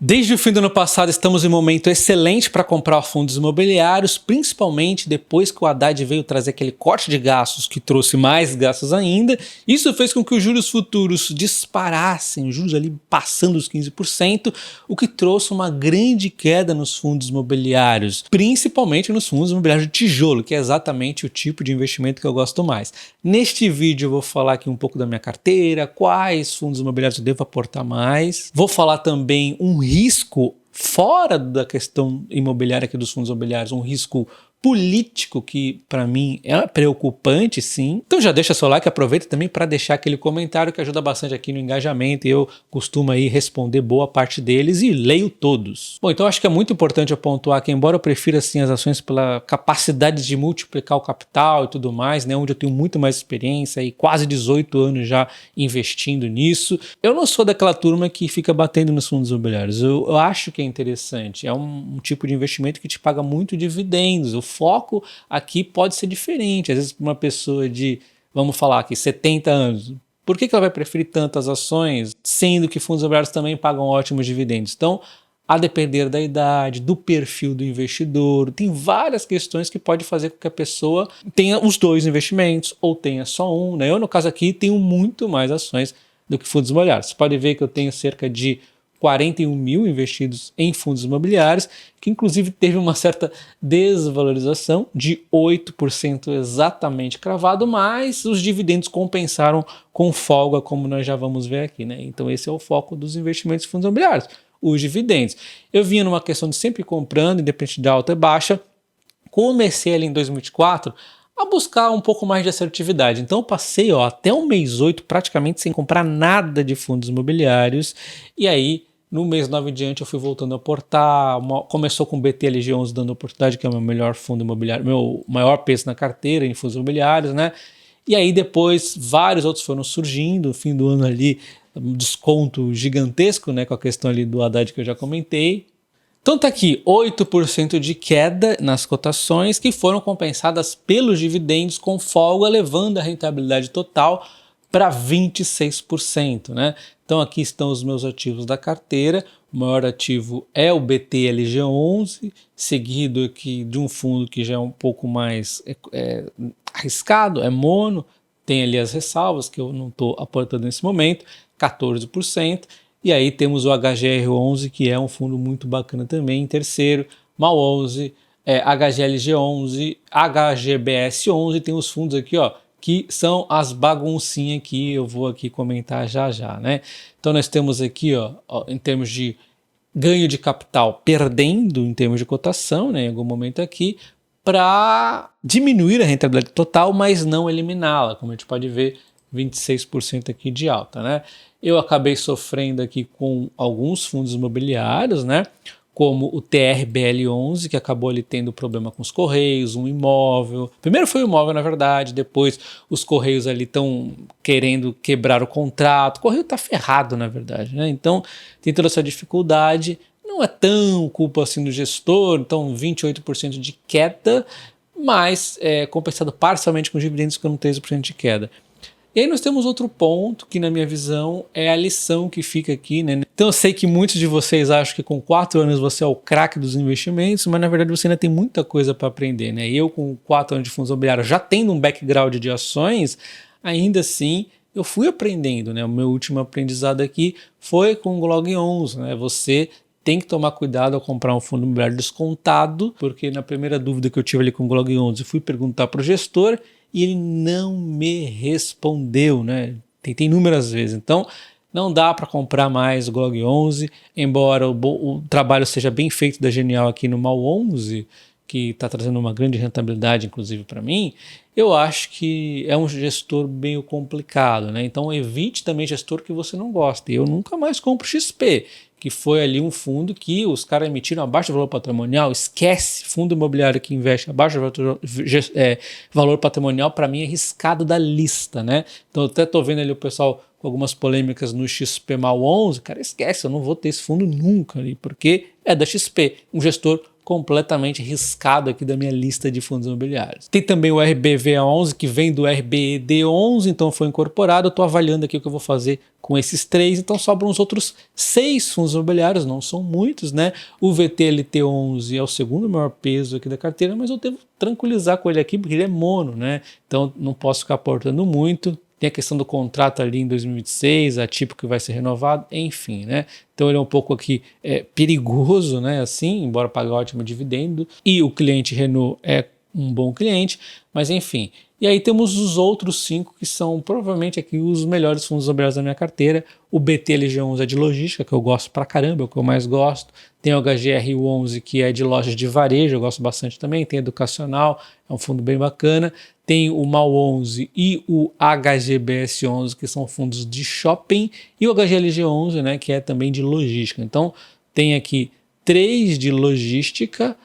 Desde o fim do ano passado estamos em um momento excelente para comprar fundos imobiliários, principalmente depois que o Haddad veio trazer aquele corte de gastos que trouxe mais gastos ainda. Isso fez com que os juros futuros disparassem, os juros ali passando os 15%, o que trouxe uma grande queda nos fundos imobiliários, principalmente nos fundos imobiliários de tijolo, que é exatamente o tipo de investimento que eu gosto mais. Neste vídeo eu vou falar aqui um pouco da minha carteira, quais fundos imobiliários eu devo aportar mais. Vou falar também um risco fora da questão imobiliária aqui dos fundos imobiliários, um risco político que para mim é preocupante, sim. Então já deixa seu like, aproveita também para deixar aquele comentário que ajuda bastante aqui no engajamento e eu costumo aí responder boa parte deles e leio todos. Bom, então acho que é muito importante eu pontuar que embora eu prefira assim as ações pela capacidade de multiplicar o capital e tudo mais, né, onde eu tenho muito mais experiência e quase 18 anos já investindo nisso, eu não sou daquela turma que fica batendo nos fundos imobiliários. Eu acho que é interessante, é um tipo de investimento que te paga muito dividendos. O foco aqui pode ser diferente. Às vezes, para uma pessoa de, vamos falar aqui, 70 anos, por que ela vai preferir tantas ações, sendo que fundos imobiliários também pagam ótimos dividendos? Então, a depender da idade, do perfil do investidor, tem várias questões que pode fazer com que a pessoa tenha os dois investimentos ou tenha só um, né? Eu, no caso aqui, tenho muito mais ações do que fundos imobiliários. Você pode ver que eu tenho cerca de 41 mil investidos em fundos imobiliários, que inclusive teve uma certa desvalorização de 8% exatamente cravado, mas os dividendos compensaram com folga, como nós já vamos ver aqui, né? Então esse é o foco dos investimentos em fundos imobiliários, os dividendos. Eu vinha numa questão de sempre comprando, independente de alta e baixa, comecei ali em 2024 a buscar um pouco mais de assertividade. Então eu passei até o mês 8 praticamente sem comprar nada de fundos imobiliários, e aí no mês 9 em diante eu fui voltando a aportar, começou com o BTLG11 dando oportunidade, que é o meu melhor fundo imobiliário, meu maior peso na carteira em fundos imobiliários, né? E aí depois vários outros foram surgindo, no fim do ano ali, um desconto gigantesco, né, com a questão ali do Haddad que eu já comentei. Então tá aqui 8% de queda nas cotações que foram compensadas pelos dividendos com folga, levando a rentabilidade total para 26%, né? Então aqui estão os meus ativos da carteira. O maior ativo é o BTLG11, seguido aqui de um fundo que já é um pouco mais arriscado, é mono, tem ali as ressalvas que eu não estou aportando nesse momento, 14%. E aí temos o HGR11, que é um fundo muito bacana também, em terceiro, MAL11, HGLG11, HGBS11, tem os fundos aqui, ó, que são as baguncinhas que eu vou aqui comentar já já, né? Então nós temos aqui, ó, em termos de ganho de capital, perdendo em termos de cotação, né, em algum momento aqui, para diminuir a rentabilidade total, mas não eliminá-la, como a gente pode ver, 26% aqui de alta, né? Eu acabei sofrendo aqui com alguns fundos imobiliários, né? Como o TRBL11, que acabou ali tendo problema com os Correios, um imóvel. Primeiro foi o imóvel, na verdade, depois os Correios ali estão querendo quebrar o contrato. O Correio está ferrado, na verdade, né? Então tem toda essa dificuldade. Não é tão culpa assim do gestor, então 28% de queda, mas compensado parcialmente com dividendos com 13% de queda. E aí nós temos outro ponto que, na minha visão, é a lição que fica aqui, né? Então eu sei que muitos de vocês acham que com 4 anos você é o craque dos investimentos, mas na verdade você ainda tem muita coisa para aprender, né? Eu com 4 anos de fundos imobiliários, já tendo um background de ações, ainda assim eu fui aprendendo, né? O meu último aprendizado aqui foi com o GLOG11, né? Você tem que tomar cuidado ao comprar um fundo imobiliário descontado, porque na primeira dúvida que eu tive ali com o GLOG11, eu fui perguntar para o gestor e ele não me respondeu, né? Tentei inúmeras vezes, então não dá para comprar mais o GLOG11, embora o trabalho seja bem feito da Genial aqui no MAL11, que está trazendo uma grande rentabilidade, inclusive para mim. Eu acho que é um gestor meio complicado, né? Então evite também gestor que você não gosta. Eu nunca mais compro XP, que foi ali um fundo que os caras emitiram abaixo do valor patrimonial. Esquece, fundo imobiliário que investe abaixo do valor patrimonial, para mim é riscado da lista, né? Então eu até estou vendo ali o pessoal com algumas polêmicas no XP MAL11, cara, esquece, eu não vou ter esse fundo nunca ali, porque é da XP, um gestor completamente riscado aqui da minha lista de fundos imobiliários. Tem também o RBVA11, que vem do RBD11, então foi incorporado. Eu estou avaliando aqui o que eu vou fazer com esses 3, então sobram os outros 6 fundos imobiliários, não são muitos, né? O VTLT11 é o segundo maior peso aqui da carteira, mas eu devo tranquilizar com ele aqui, porque ele é mono, né? Então não posso ficar aportando muito. Tem a questão do contrato ali em 2026, atípico que vai ser renovado, enfim, né? Então ele é um pouco aqui perigoso, né? Assim, embora pague ótimo dividendo. E o cliente Renault é um bom cliente, mas enfim. E aí temos os outros 5 que são provavelmente aqui os melhores fundos imobiliários da minha carteira. O BTLG11 é de logística, que eu gosto pra caramba, é o que eu mais gosto. Tem o HGR11, que é de lojas de varejo, eu gosto bastante também. Tem educacional, é um fundo bem bacana. Tem o MAL11 e o HGBS11, que são fundos de shopping. E o HGLG11, né, que é também de logística. Então tem aqui 3 de logística,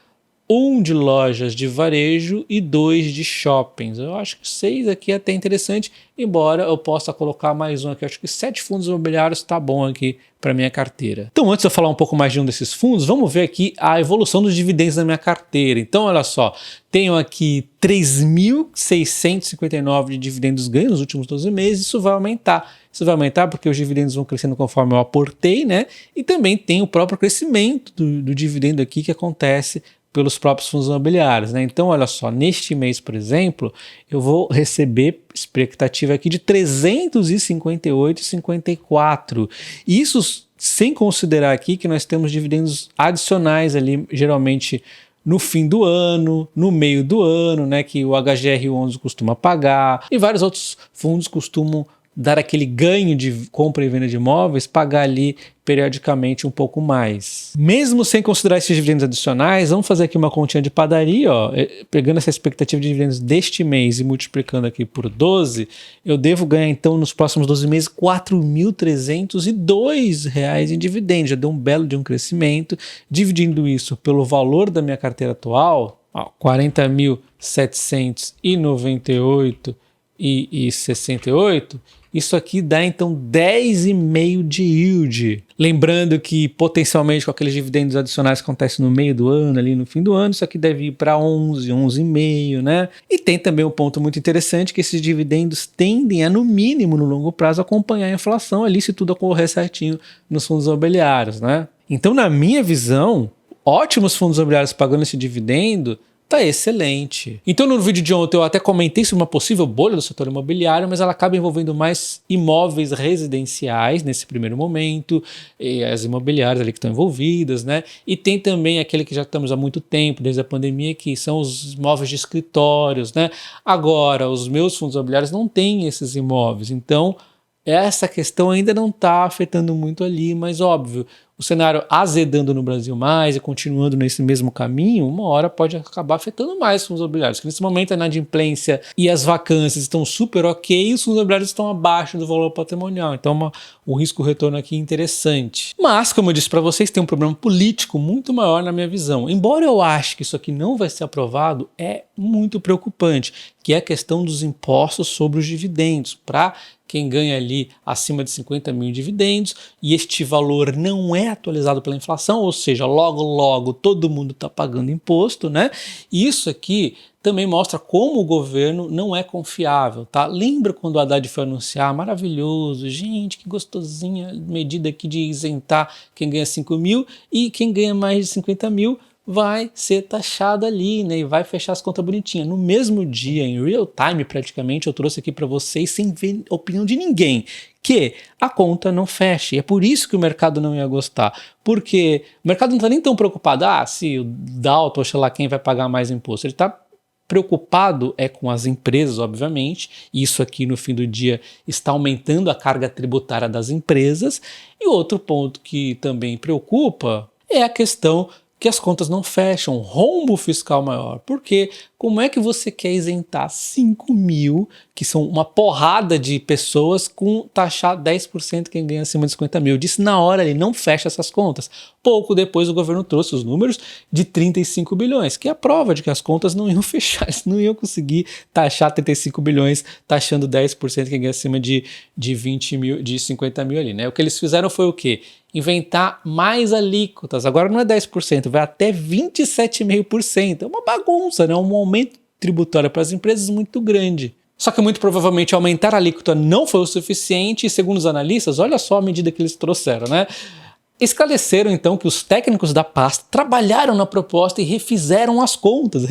1 de lojas de varejo e 2 de shoppings. Eu acho que 6 aqui é até interessante, embora eu possa colocar mais um aqui. Eu acho que 7 fundos imobiliários está bom aqui para minha carteira. Então, antes de eu falar um pouco mais de um desses fundos, vamos ver aqui a evolução dos dividendos da minha carteira. Então, olha só, tenho aqui 3.659 de dividendos ganhos nos últimos 12 meses, isso vai aumentar. Isso vai aumentar porque os dividendos vão crescendo conforme eu aportei, né? E também tem o próprio crescimento do dividendo aqui que acontece pelos próprios fundos imobiliários, né? Então, olha só, neste mês, por exemplo, eu vou receber expectativa aqui de 358,54. Isso sem considerar aqui que nós temos dividendos adicionais ali, geralmente no fim do ano, no meio do ano, né, que o HGR11 costuma pagar, e vários outros fundos costumam dar aquele ganho de compra e venda de imóveis, pagar ali periodicamente um pouco mais. Mesmo sem considerar esses dividendos adicionais, vamos fazer aqui uma continha de padaria, ó, pegando essa expectativa de dividendos deste mês e multiplicando aqui por 12, eu devo ganhar então nos próximos 12 meses R$ 4.302 em dividendos, já deu um belo de um crescimento. Dividindo isso pelo valor da minha carteira atual, 40.798,68, isso aqui dá então 10,5 de yield. Lembrando que potencialmente com aqueles dividendos adicionais que acontecem no meio do ano, ali no fim do ano, isso aqui deve ir para 11, 11,5, né? E tem também um ponto muito interessante que esses dividendos tendem a, no mínimo, no longo prazo, acompanhar a inflação ali se tudo ocorrer certinho nos fundos imobiliários, né? Então, na minha visão, ótimos fundos imobiliários pagando esse dividendo tá excelente. Então no vídeo de ontem eu até comentei sobre uma possível bolha do setor imobiliário, mas ela acaba envolvendo mais imóveis residenciais nesse primeiro momento, e as imobiliárias ali que estão envolvidas, né? E tem também aquele que já estamos há muito tempo, desde a pandemia, que são os imóveis de escritórios, né? Agora, os meus fundos imobiliários não têm esses imóveis, então essa questão ainda não está afetando muito ali, mas óbvio, o cenário azedando no Brasil mais e continuando nesse mesmo caminho, uma hora pode acabar afetando mais os fundos imobiliários, que nesse momento a inadimplência e as vacâncias estão super ok e os fundos imobiliários estão abaixo do valor patrimonial, então o risco-retorno aqui é interessante. Mas, como eu disse para vocês, tem um problema político muito maior na minha visão. Embora eu ache que isso aqui não vai ser aprovado, é muito preocupante, que é a questão dos impostos sobre os dividendos, para quem ganha ali acima de 50 mil dividendos, e este valor não é atualizado pela inflação, ou seja, logo todo mundo está pagando imposto, né? E isso aqui também mostra como o governo não é confiável, tá? Lembra quando o Haddad foi anunciar, maravilhoso, gente, que gostosinha medida aqui de isentar quem ganha 5 mil e quem ganha mais de 50 mil vai ser taxado ali, né, e vai fechar as contas bonitinhas. No mesmo dia, em real time praticamente, eu trouxe aqui para vocês, sem ver opinião de ninguém, que a conta não fecha. E é por isso que o mercado não ia gostar. Porque o mercado não está nem tão preocupado, se o Dalton, ou sei lá quem vai pagar mais imposto. Ele está preocupado com as empresas, obviamente. Isso aqui, no fim do dia, está aumentando a carga tributária das empresas. E outro ponto que também preocupa é a questão que as contas não fecham, rombo fiscal maior. Porque como é que você quer isentar 5 mil, que são uma porrada de pessoas, com taxar 10% quem ganha acima de 50 mil? Eu disse na hora, ele não fecha essas contas. Pouco depois o governo trouxe os números de 35 bilhões, que é a prova de que as contas não iam fechar, eles não iam conseguir taxar 35 bilhões, taxando 10% quem ganha acima de 20 mil, de 50 mil ali, né? O que eles fizeram foi o quê? inventar mais alíquotas. Agora não é 10%, vai até 27,5%. É uma bagunça, né? Um aumento tributário para as empresas muito grande. Só que muito provavelmente aumentar a alíquota não foi o suficiente e, segundo os analistas, olha só a medida que eles trouxeram, né? Esclareceram então que os técnicos da pasta trabalharam na proposta e refizeram as contas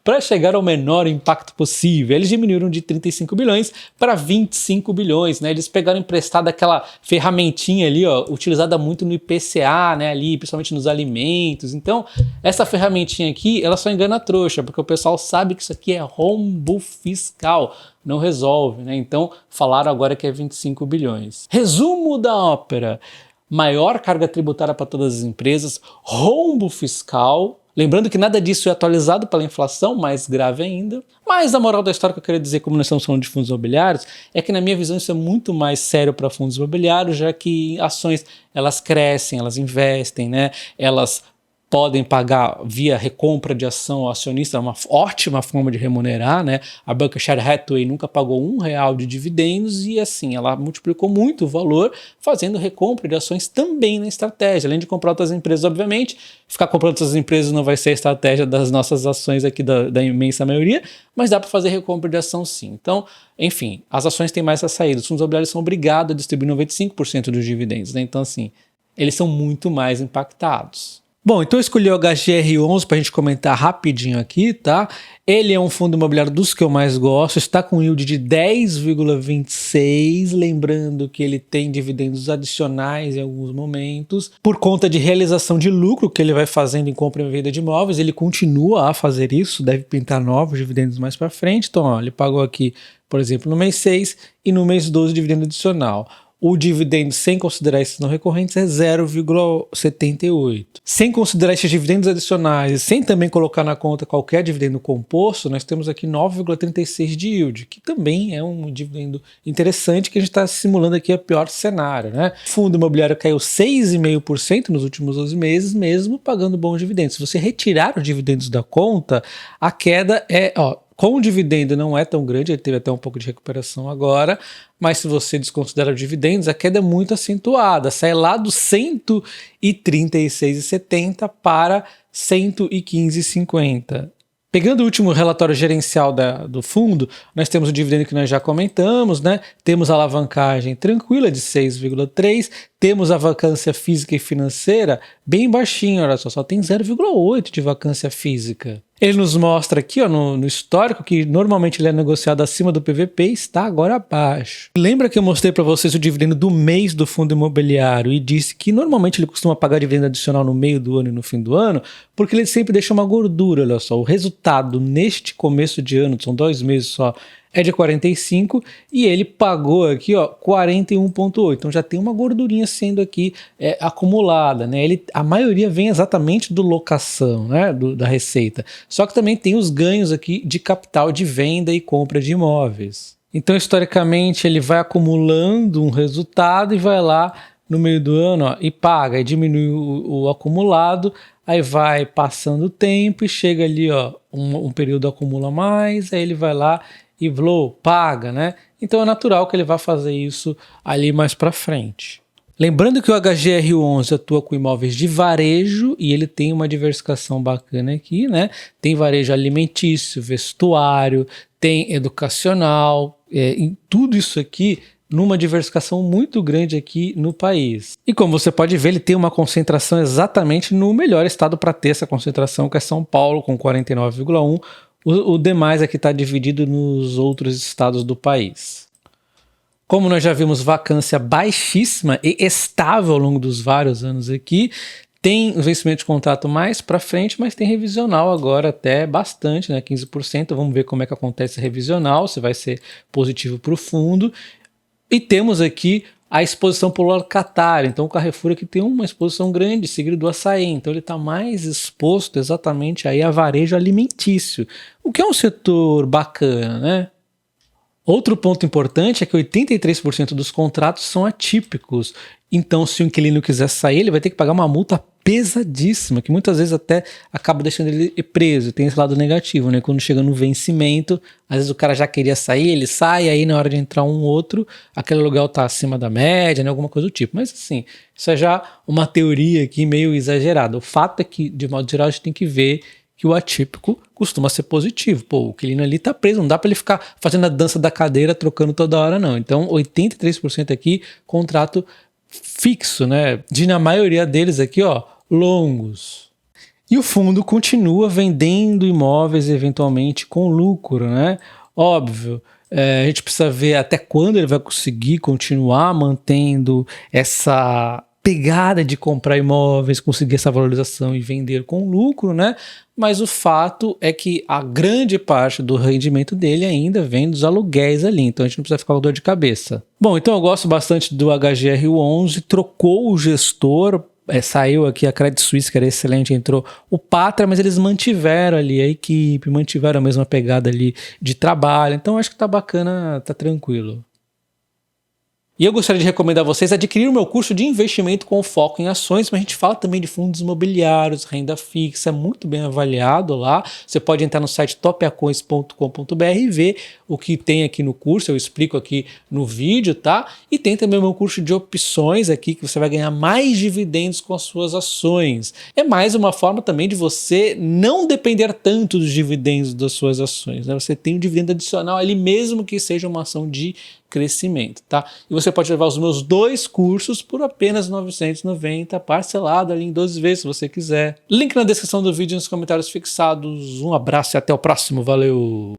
para chegar ao menor impacto possível. Eles diminuíram de 35 bilhões para 25 bilhões, né? Eles pegaram emprestada aquela ferramentinha ali, ó, utilizada muito no IPCA, né, ali, principalmente nos alimentos. Então, essa ferramentinha aqui, ela só engana a trouxa, porque o pessoal sabe que isso aqui é rombo fiscal. Não resolve, né? Então falaram agora que é 25 bilhões. Resumo da ópera: maior carga tributária para todas as empresas, rombo fiscal. Lembrando que nada disso é atualizado pela inflação, mais grave ainda. Mas a moral da história que eu queria dizer, como nós estamos falando de fundos imobiliários, é que na minha visão isso é muito mais sério para fundos imobiliários, já que ações elas crescem, elas investem, né? Elas podem pagar via recompra de ação ao acionista, é uma ótima forma de remunerar, né? A Berkshire Hathaway nunca pagou R$1 de dividendos e assim, ela multiplicou muito o valor fazendo recompra de ações também na estratégia, além de comprar outras empresas, obviamente. Ficar comprando outras empresas não vai ser a estratégia das nossas ações aqui da imensa maioria, mas dá para fazer recompra de ação sim. Então, enfim, as ações têm mais essa saída. Os fundos imobiliários são obrigados a distribuir 95% dos dividendos, né? Então assim, eles são muito mais impactados. Bom, então eu escolhi o HGR11 para a gente comentar rapidinho aqui, tá? Ele é um fundo imobiliário dos que eu mais gosto, está com yield de 10,26, lembrando que ele tem dividendos adicionais em alguns momentos, por conta de realização de lucro que ele vai fazendo em compra e venda de imóveis, ele continua a fazer isso, deve pintar novos dividendos mais para frente. Então, ó, ele pagou aqui, por exemplo, no mês 6 e no mês 12 dividendo adicional. O dividendo sem considerar esses não recorrentes é 0,78. Sem considerar esses dividendos adicionais e sem também colocar na conta qualquer dividendo composto, nós temos aqui 9,36 de yield, que também é um dividendo interessante que a gente está simulando aqui o pior cenário, né? O fundo imobiliário caiu 6,5% nos últimos 12 meses, mesmo pagando bons dividendos. Se você retirar os dividendos da conta, a queda é... com o dividendo não é tão grande, ele teve até um pouco de recuperação agora, mas se você desconsidera os dividendos, a queda é muito acentuada, sai lá do 136,70 para 115,50. Pegando o último relatório gerencial do fundo, nós temos o dividendo que nós já comentamos, né? Temos a alavancagem tranquila de 6,3, temos a vacância física e financeira bem baixinha, olha só tem 0,8 de vacância física. Ele nos mostra aqui, ó, no histórico, que normalmente ele é negociado acima do PVP e está agora abaixo. Lembra que eu mostrei para vocês o dividendo do mês do fundo imobiliário e disse que normalmente ele costuma pagar dividendo adicional no meio do ano e no fim do ano, porque ele sempre deixa uma gordura, olha só. O resultado neste começo de ano, são 2 meses só, é de 45 e ele pagou aqui, ó, 41,8. Então já tem uma gordurinha sendo aqui acumulada, né? A maioria vem exatamente do locação, né? Da receita. Só que também tem os ganhos aqui de capital de venda e compra de imóveis. Então, historicamente, ele vai acumulando um resultado e vai lá no meio do ano, ó, e paga, e diminui o acumulado, aí vai passando o tempo e chega ali, ó, um período acumula mais, aí ele vai lá e paga, né? Então é natural que ele vá fazer isso ali mais para frente. Lembrando que o HGR11 atua com imóveis de varejo e ele tem uma diversificação bacana aqui, né? Tem varejo alimentício, vestuário, tem educacional, em tudo isso aqui numa diversificação muito grande aqui no país. E como você pode ver, ele tem uma concentração exatamente no melhor estado para ter essa concentração, que é São Paulo, com 49,1%. O demais aqui está dividido nos outros estados do país. Como nós já vimos, vacância baixíssima e estável ao longo dos vários anos aqui. Tem vencimento de contrato mais para frente, mas tem revisional agora até bastante, né? 15%. Vamos ver como é que acontece a revisional, se vai ser positivo para o fundo. E temos aqui a exposição por locatário. Então o Carrefour aqui tem uma exposição grande, seguido do açaí. Então ele está mais exposto exatamente aí a varejo alimentício, o que é um setor bacana, né? Outro ponto importante é que 83% dos contratos são atípicos. Então, se o inquilino quiser sair, ele vai ter que pagar uma multa pesadíssima, que muitas vezes até acaba deixando ele preso. Tem esse lado negativo, né? Quando chega no vencimento, às vezes o cara já queria sair, ele sai, aí na hora de entrar um outro, aquele aluguel tá acima da média, né? Alguma coisa do tipo. Mas assim, isso é já uma teoria aqui meio exagerada. O fato é que, de modo geral, a gente tem que ver que o atípico costuma ser positivo. Pô, o inquilino ali tá preso, não dá para ele ficar fazendo a dança da cadeira, trocando toda hora, não. Então, 83% aqui, contrato fixo, né? Na maioria deles aqui, ó, longos. E o fundo continua vendendo imóveis eventualmente com lucro, né? Óbvio, a gente precisa ver até quando ele vai conseguir continuar mantendo essa pegada de comprar imóveis, conseguir essa valorização e vender com lucro, né? Mas o fato é que a grande parte do rendimento dele ainda vem dos aluguéis ali, então a gente não precisa ficar com dor de cabeça. Bom, então eu gosto bastante do HGR11, trocou o gestor, saiu aqui a Credit Suisse, que era excelente, entrou o Pátria, mas eles mantiveram ali a equipe, mantiveram a mesma pegada ali de trabalho, então acho que tá bacana, tá tranquilo. E eu gostaria de recomendar a vocês adquirir o meu curso de investimento com foco em ações, mas a gente fala também de fundos imobiliários, renda fixa, muito bem avaliado lá. Você pode entrar no site topeacões.com.br e ver o que tem aqui no curso, eu explico aqui no vídeo, tá? E tem também o meu curso de opções aqui, que você vai ganhar mais dividendos com as suas ações. É mais uma forma também de você não depender tanto dos dividendos das suas ações, né? Você tem um dividendo adicional ali, mesmo que seja uma ação de crescimento, tá? E você pode levar os meus 2 cursos por apenas R$ 990, parcelado ali em 12 vezes se você quiser. Link na descrição do vídeo e nos comentários fixados. Um abraço e até o próximo. Valeu!